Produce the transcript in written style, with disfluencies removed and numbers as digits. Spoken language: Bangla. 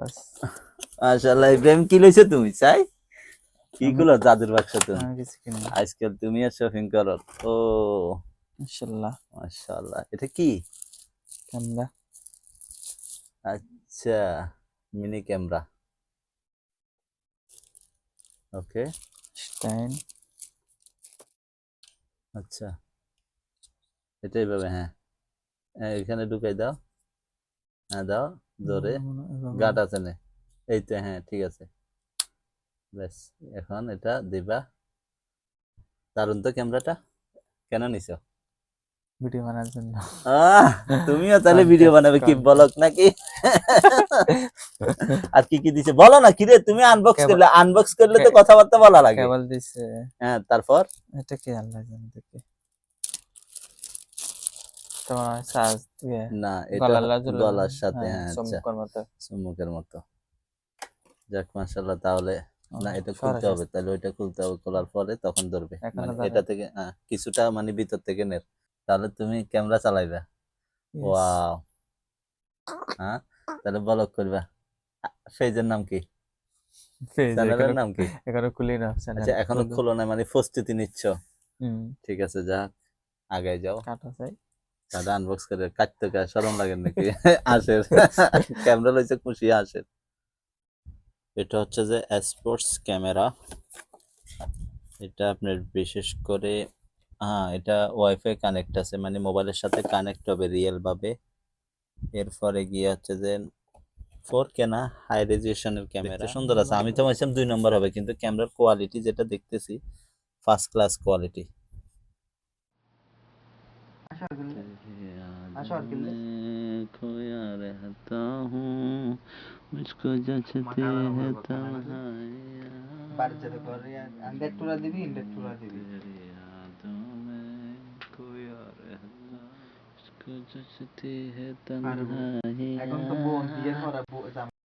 বাস মাশাআল্লাহ ইব্রাহিম কি লইছো তুমি চাই কি গুলো জাদুর বাক্স তুমি কিছু কিনি আজকাল তুমি আর শপিং করো ও ইনশাআল্লাহ মাশাআল্লাহ এটা কি ক্যামেরা আচ্ছা মিনি ক্যামেরা ওকে স্ট্যান্ড আচ্ছা এটাই ভাবে হ্যাঁ এখানে ঢুকাই দাও হ্যাঁ দাও ধরে গাট আছে না এই তো হ্যাঁ ঠিক আছে ব্যাস এখন এটা দিবা দারুন তো ক্যামেরাটা কেন নিছো ভিডিও বানানোর জন্য তুমিও তাহলে ভিডিও বানাবে কি ব্লগ নাকি আর কি কি দিছে বলো না কি রে তুমি আনবক্স করলে তো কথাবার্তা বলা লাগে কেবল দিছে হ্যাঁ তারপর এটা কি আল্লাহ জানে দেখি তোমার সাজ দিয়ে না এটা গলার সাথে হ্যাঁ আচ্ছা চমকের মতো চুমুকের মতো যাক মাশাআল্লাহ তাহলে না এটা খুলতে হবে তাহলে ওইটা খুলতে হবে খোলার পরে তখন ধরবে মানে এটা থেকে কিছুটা মানে ভিতর থেকে নে তাহলে তুমি ক্যামেরা চালাইবা ওয়াও হ্যাঁ তাহলে ব্লগ করবা পেজের নাম কি চ্যানেলের নাম কি এখনো খুলি না আচ্ছা এখনো খোলো না মানে প্রস্তুতি নিচ্ছ ঠিক আছে যা আগে যাও কাটা চাই দাদা আনবক্স করে কাটতে কা শরম লাগে নাকি আসে ক্যামেরা লইছে খুশি আসে এটা হচ্ছে যে স্পোর্টস ক্যামেরা এটা আপনার বিশেষ করে হ্যাঁ এটা ওয়াইফাই কানেক্ট আছে মানে মোবাইলের সাথে কানেক্ট হবে রিয়েল ভাবে এরপরে গিয়ে হচ্ছে যে 4K না হাই রেজলিউশনের ক্যামেরা সুন্দর আছে আমি তো ভাবছিলাম 2 নম্বর হবে কিন্তু ক্যামেরার কোয়ালিটি যেটা দেখতেছি ফার্স্ট ক্লাস কোয়ালিটি खोया रहता हूँ मुझको जचते है तन्हाइयाँ यादों में खोया रहता मुझको जचती है तन्हाइयाँ